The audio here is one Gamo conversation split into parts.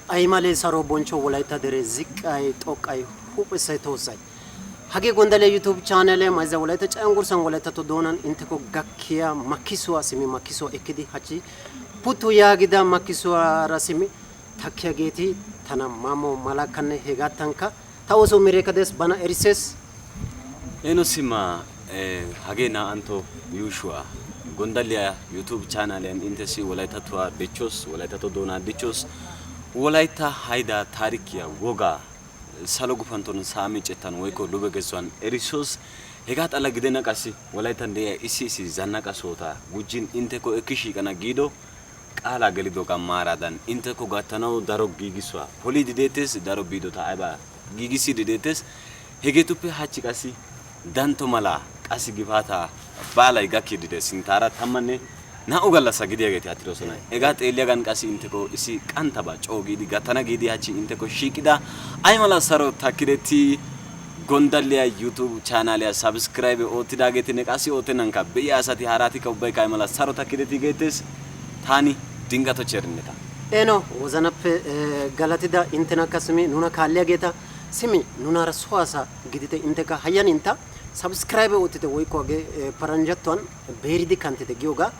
Aymale saro boncho wolaita dere ziqqay xoqqay huuphessay toossay hage gondale YouTube channel mayza wolaita cangursan wolaita to donan inteko gakkiya makisuwa simi makisuwa ekkidi hachi putu yaagida makisuwa rasimi takkiyageeti tana mamo malakanne hegatanka tawoso mirekades bana erises eno sima hage na anto yushua gondalia YouTube channel en intesi wolaita to bichos wolaita to dona bichos wolaita haida tarikiya woga salo gufanton saami cetan woyko lube gesuan erisos hegat ala gidena qasi wolaita de isi zannaqa sota gujin inteko ekishi kana gido qala gelido gamaradan inteko gatanaw daro gigiswa polidi detes daro bidota ayba gigisi detes hegetuppe hachi qasi danto mala qasi gifata balay gakidi de sintara tamanne na ugalla sagidiyageti atirosona egat eliyagan qasi inteko isi qantaba cogidi gatana gidi hachi inteko shiqida ay mala saro takireti gondalia YouTube channel ya subscribe otidageti ne qasi otenanka be asati harati ka ubbay kay mala saro takireti getes tani dingato cherneta eno wozanappe galatida intena kasmi nuna kalliyageta simi nuna raswasa gidite inteka hayaninta subscribe otite woyko age paranjatwan beridi kantite giyoga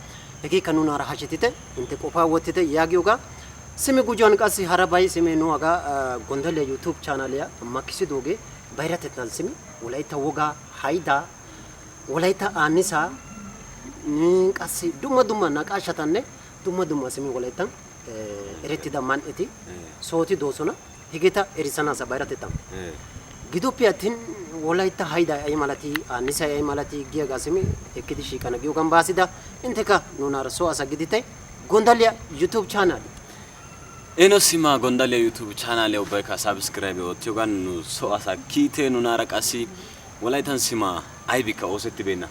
eki kanuna rahashitite inte qofa wotite yagiyoga simi gujon qasi harabay simi no aga gondale YouTube channel ya makisi doge bayratetan simi walaita woga haida walaita anisa ni qasi duma naqashatanne duma simi walaita eretida man eti soti dosona higeta erisana sa bayratetan gidopiatin walaita haida ay malati anisa ay malati giyaga simi ekidi shikana giyogan basida inteka nunara so asa gidite gondalia YouTube channel eno sima gondalia YouTube channel ya ubeka subscribe otyogan nu so asa kite nunara qasi walaitan sima aybika osetti bena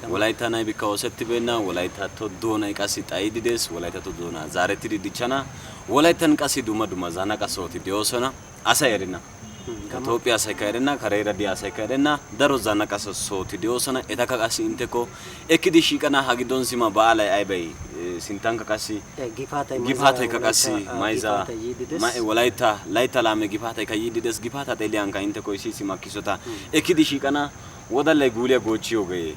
walaita naybika osetti bena walaita to dona qasi taydides walaita to dona zaretidi dichana walaitan qasi duma zana qasoti deosona asa yerina Ethiopia saykairena karera dia saykairena daro zana qasa soti deosona etaka qasi inteko ekidi shikana hagidon sima baala aybay sintanka qasi gifata ka qasi maiza walaita laita lame gifata ka yidides gifata telianka inteko isi sima kisota ekidi shikana wadalle guliya gochiyoge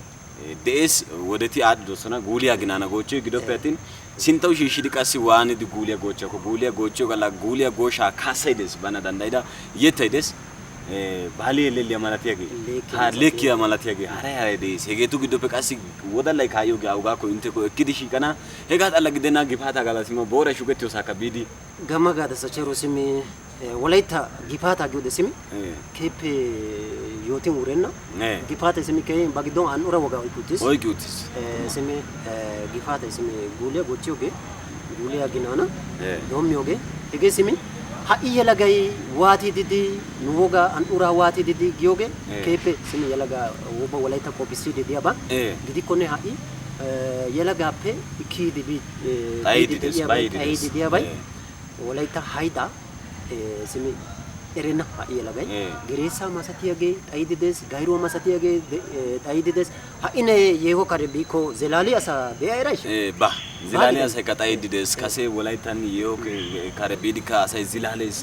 des wodeti addosona guliya ginana gochiyo gidopetin sintaw shishidi qasi waani di guliya gocha ko guliya gochiyo gala guliya gosha kasaides bana dandaida yetaides bali leliya malatiyage ha lekiya malatiyage hare des hegetu gidope qasi wodallay kayoge awga ko inteko ekkidishi kana hegat alla gidena gifata gala sima bora shugetiyo sakabidi gamaga da sachero simi walaita gifata gode simi kepe yotin urenna gifata simi kay bagidon anura waga oikutis simi gifata simi guliya gochiyoge guliya ginana domyoge ege simi ha iyalagay wati didi nuwoga anura wati didi giyoge kepe simi yalaga woba walaita kopisi didi aba didi kone ha yalaga pe ikidi bi didi aba walaita haida simi erena ha yalagay geresa masatiyage taidides gairo masatiyage taidides ha ine yeho kare biko zelali asa beiraish ba zilali asa ka taidides kase walaitan yeho kare bidika asa zilales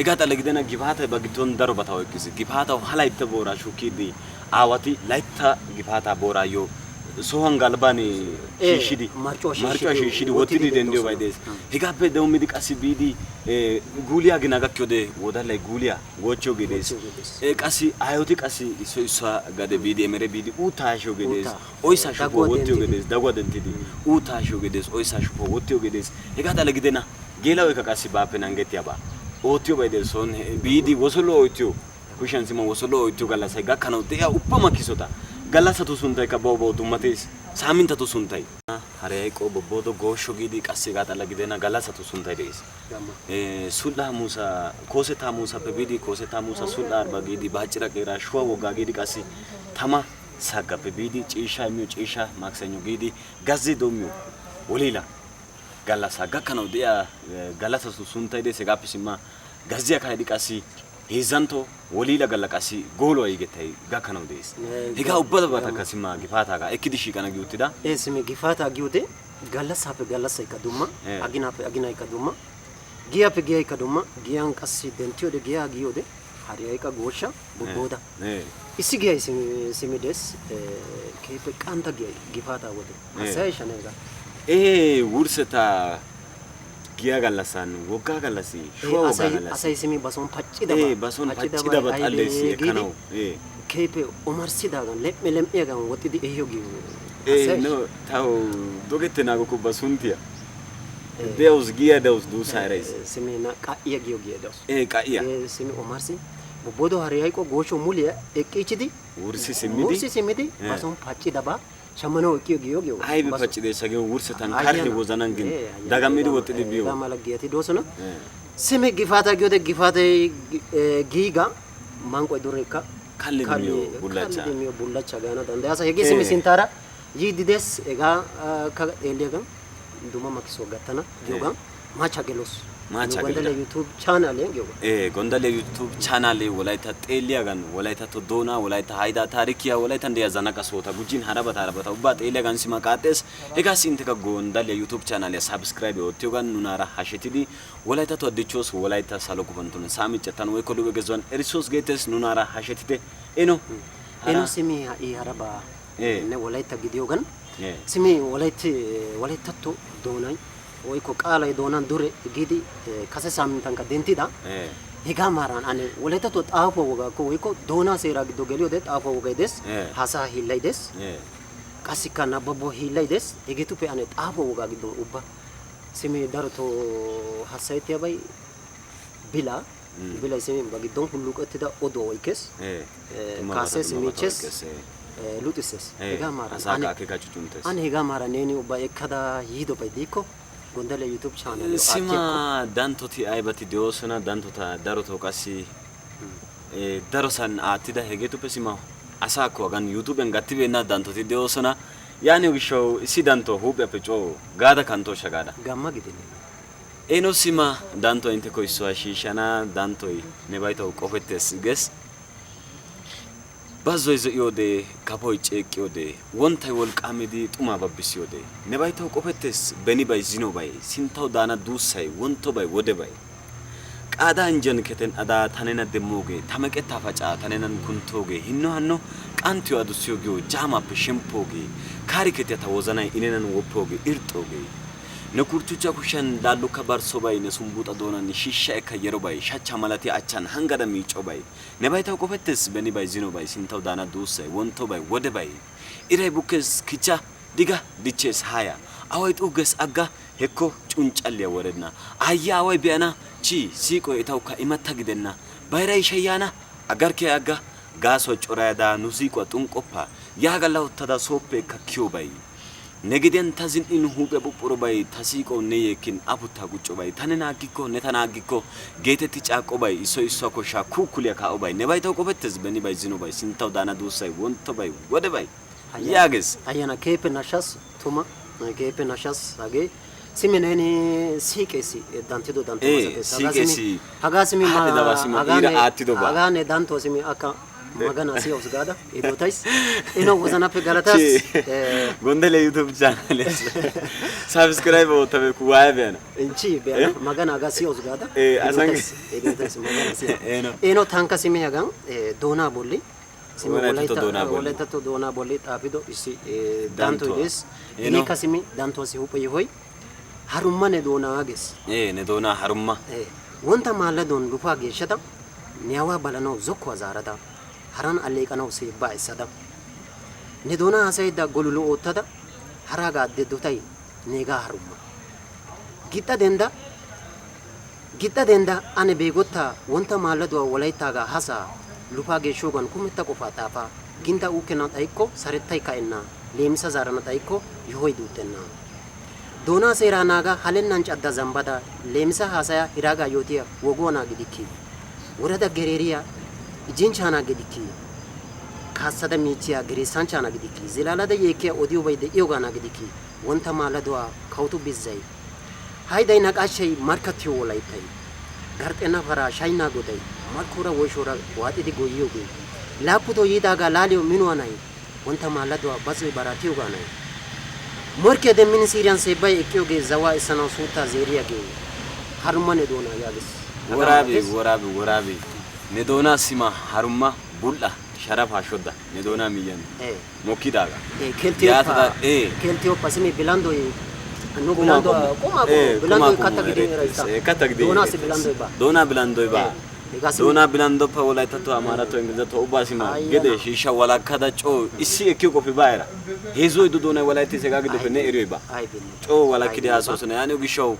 hegata lagidena gifata bagiton daro bataw ekisi gifata halaita bora shukidi awati laita gifata bora yo sohan galbani shishidi marcho shishidi wotidi dendio baydes higape dawmidi qasi bidi guliya ginaga kyode wodalay guliya gocho gedes qasi ayoti qasi iso gade bidi emere bidi utasho gedes oysa shupo wotio gedes dagwadentidi utasho gedes oysa shupo wotio gedes higata lagidena gelawe ka qasi bape nangeti aba otio baydes son bidi wosolo otio kushan sima wosolo otio gala sai gakano deya uppama kisota galasa to suntay ka bobo dumatis saminta to suntay hare ko bobo gosho gidi qasi gata lagidena galasa to suntay deis sulla musa koseta musa pebidi koseta musa sulla arba gidi bachira qera shwa woga gidi qasi tama saga pebidi cisha miu cisha maksenyo gidi gazzi domyo wolila galasa gakano deya galasa to suntay de segapisima gazziya kaydi qasi hezanto wolila galla qasi golo aygetay gakano dees higa ubbada bata kasima gifata ga ekidishi kana giutida esimi gifata giute galla sape galla sai kaduma agina pe agina kaduma giyappe giyaykka dumma giyan qassi denttiyode giyaa giyode hariyaykka gooshsha bobbooda issi giyay simi des keehippe qantta giyay gifaataa wode hasayay shaneega wursseta giya gallassan woggaa gallassi shuwa woggaa gallassi asay simi bason paccidaba bason paccidaba xalleessi ekkanawu keehippe omarssidaagan lem'iyaagan woxxidi ehiyo giyo no taw dogettenaagokko basuntiya de'awus giya de'awus duussa erays simi na qa'iya giyo giya de'awus qa'iya simi omarssi bobbodo hari hayqo goosho muliya eqqiichidi wurssi simmidi bason paccidaba shammanawu eqqiyo giyo aybi paccideessa giyo wurssetan karhi wozanan gin dagammidi woxxidi biyo hegaa mala giyati doosona simi gifaata giyode gifaatay giiga manqoy dureekka kallidi miyo bullacha gaana dandayaasa hegee simi sinttaara yiiddi des hegaa ka xeelliyagan duma makisuwa gattana giyogan maacha gelos gondale YouTube channel giyogan gondale YouTube channel wolaytta xeelliyagan wolayttatto doonaa wolaytta haydaa taarikiya wolayttan de'iya zannaqa sohota gujjin harabata ubbaa xeelliyagan sima qaaxxees hegaassi intteka gondale YouTube channeliya subscribe oottiyogan nunaara hashetidi wolayttattuwa dichchoos wolaytta salo gufantton saamicettan woykko luɓe gezuwan erissoos geettees nunaara hashetite eno simi ha'i harabaa ne wolaytta gidiyogan simi wolayttatto doonay woykko qaalay doonan dure giidi kase saamintankka denttida hegaa maaran ane wolayttatto xaafuwa wogaakko woykko doonaa seeraa giddo geliyode xaafuwa wogay des haasayaa hiillay des qassikka nabbabuwa hiillay des hegeetuppe ane xaafuwa wogaa giddon ubba simi darotoo hassayettiyabay bilaa bilay simi ba giddon hulluqettida oduwa oykkees kaasees miichchees luxissees hegaa maaran ane hegaa maaran neeni ubba ekkada yiidobay diikko gondale YouTube channel sima dantoti aybati de'oosona dantota darotoo qassi darosan aattida hegeetuppe sima asaakko hagan YouTuben gattibeenna dantoti de'oosona yaaniyo gishshawu issi danto huuphiyappe coo gaada kantooshsha gaada gamma gidine eno sima dantoy intteko issuwa shiishshana dantoy nebay tawu qofettees gees bazzoy zo'iyode kafoy ceeqqiyode wonttay wolqqaamidi xumaa babbisiyode nebay tawu qofettees benibay zinobay sinttawu daana duussay wonttobay wodebay qaadaa injjan keten adaa ta nena demmoogee ta meqettaa pacaa ta nenan kunttoogee hinno hanno qanttiyo adussiyo giyo jaamaappe shemppoogee kaariketiya ta wozanay i nenan woppoogee irxxoogee ne kurtucha kushiyan laallukka barssobay ne sumbuuxa doonan shiishsha ekka yerobay shachcha malatiya achchan hangada miiccobay nebay tawu qofettees benibay zinobay sinttawu daana duussay wonttobay wodebay iray bukkees kichcha diga dichchees haaya away xuuggees agga hekko cunccalliya worenna aayya away be'ana chi siiqoy etawukka imatta gidenna bayray shayyaana agarkkee agga gaasuwa corayada nu siiquwa xunqqoppa yaagalla uttada sooppe ekka kiyobay ne gidiyan ta zin''in huuphiya phuphphurobay ta siiqow ne yeekkin afuttaa guccobay ta nena aggikko ne tana aggikko geetetti caaqqobay issoy issuwa koshshaa kuukuliya kaa'obay nebay tawu qofettees benibay zinobay sinttawu daana duussay wonttobay wodebay yaagees ayyana keehippe nashshas tuma keehippe nashshas hagee simi neeni siiqeesi danttido dantto siiqeesi hagaa simi hagaa ne danttuwa simi akka magana siyawus gaada idootays ino wozanappe galataas gondale YouTube channel subscribe oottabeeku waaya be'ana inchi be'ana magana hagaa siyawus gaada idootays magana siyaw ino tankka simi hagan doonaa bolli simi wolayttatto doonaa bolli xaafido issi danttoy dees hegeekka simi danttuwassi huuphe yohoy harumma ne doonaa gees ne doonaa harumma wontta maalladoon lufaa geeshshada ne awaa balanawu zokkuwa zaarada haran alleeqanawu seebbaa essada ne doonaa haasayidda golulo oottada haraagaa deddotay neegaa harumma gixxa dendda ane beegottaa wontta maalladuwa wolayttaagaa hasaa lufaa geeshshoogan kumetta qofaa xaafaa ginda uukkennan xayikko sarettay ka'enna leemisa zaarana xayikko yohoy duuttenna doonaa seeraa naagaa halennan cadda zambbada leemisa haasaya hiraagaa yootiya woguwanaa gidikki worada gereeriya ijinchaanaa gidikki kaassada miichiya gereessanchaanaa gidikki zilaalada yeekkiya odiyobay de'iyogaanaa gidikki wontta maaladuwa kawutu bizzay hayday naqaashay markkattiyo wolayttay garxxenna paraa shaynaa goday markkoora woyshoora waaxidi goyyiyogee laapputoo yiidaagaa laaliyo minuwa nay wontta maaladuwa bazzoy baraatiyogaa nay morkkiya demmin siiriyan seebbay eqqiyogee zawaa essanawu suuttaa zeeriyagee harumma ne doona yaagis. Waraabi ne doona sima harumma bul'a sharafa shodda ne doona miyyan mokkidaaga keltiyo pasimi bilando nu bilando kuma bilando katta gidi doona bilando ba doona bilando pa walaita to amara to ingiliza to ubasima gede shisha walakada co issi ekki kofi baera hezo idu doona walaita sega gide ne eriyo ba co walakide asosona yani gishaw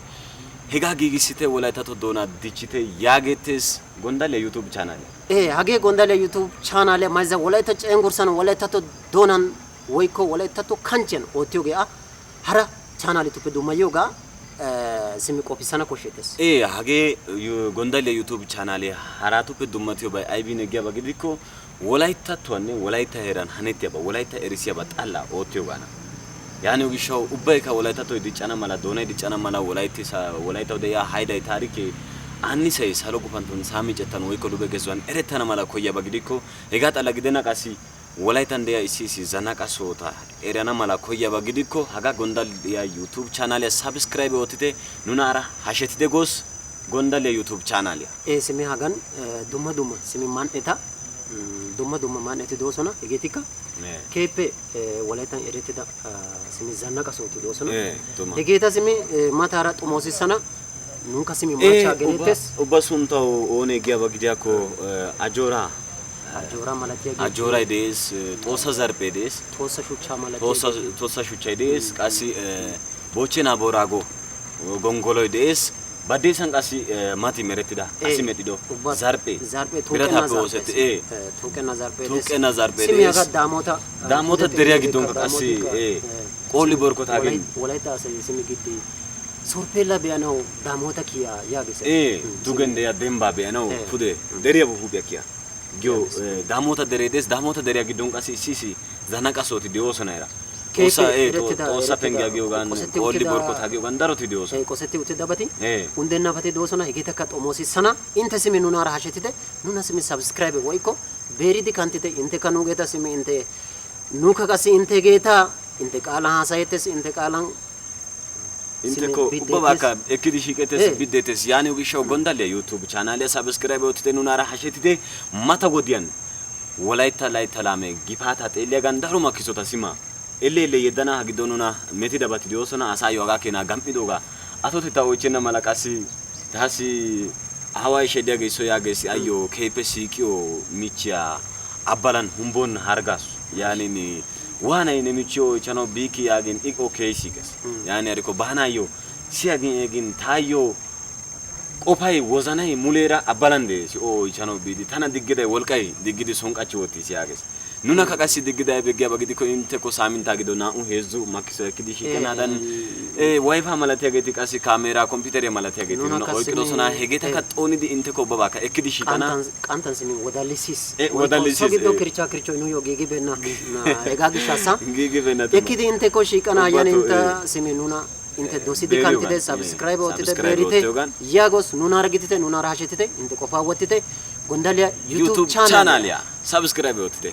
hega gigisite walaita to doona dichite yagetes gondale YouTube channel hage gondale YouTube channel maiza walaita cengursan walaita to donan woyko walaita to kanchen otiyoge hara channel tupe dumayoga simi qofisana koshetes hage gondale YouTube channel hara tupe dumatiyo bay aybine gaba gidiko walaita toanne walaita heran hanetiya ba walaita erisiya ba xalla otiyogana yani gishaw ubbayka walaita to dicana mala doona dicana mala walaita de ya hayday tarike anni say salo gufantun sami cetan woyko dube gezwan eretana mala koya ba gidiko ega xalla gidena qasi walaitan de isisi zanaka sota erana mala koya ba gidiko haga gondal ya YouTube channel ya subscribe otite nunara hashetide gos gondal ya YouTube channel ya simi hagan duma simi man eta duma man eti dosona egetika kepe walaitan eretida simi zanaka soti dosona egeta simi matara tumosisana nunca simi marcha genetes ubasunta one giya ba gidako ajora ajora des tosa zarpe des tosa shucha des qasi bochena borago gongolo des badesan qasi mati meretida asi medido zarpe birata boset tokena zarpe simi aga damota deriya gidon qasi qoli borkota gen walaita simi giddi sorpella beano damota kiya yagise dugende ya demba beano pude deriya bu hubiya gyo damota deriya gidon qasi sisi zanaka soti deosona era tosa penga gyogan qoli borkota gyogan daroti deosona qoseti utidabati undenna fati deosona egeta ka tomosi sana inte simi nunara hashetite nuna simi subscribe woiko beridi kantite inte kanu geta simi inte nuka qasi inte geta inte qala hasayetes inte qalan inteko ubabaka ekidi shiqetes bidetes yani ugishaw gondale YouTube channel ya subscribe otite nunara hashetite mata godiyan walaita laita lame gifata xeliya gandaru makisota sima elle yedana hagidonuna metida bati diosona asayo aga kena gampidoga atoti ta oychena malaqasi dasi hawai shediya geiso ya geisi ayo KPC kiyo michia abalan humbon hargas yani ni wana ine michio chano biki yagin iko keisigas yani ariko bana yo siagin egin tayo qofay wozanay mulera abalande si o chano bidi tana digide wolqay digidi sonqachi woti siages nuna ka qasi digida begiya bagidi ko inte ko saminta gido na hezu makiso ekidi shikana dan wifi malatiya geti qasi camera computer malatiya geti nuna oykido sona hegeta ka xonidi inte ko babaka ekidi shikana qantan simi wadalisis gido kircho inu yo gigi bena egagi shasa gigi bena ekidi inte ko shikana yani inta simi nuna inte dosidi kantide subscribe otite berite yagos nuna ragitite nuna rahatite inte ko pawotite gondalia YouTube channel ya subscribe otite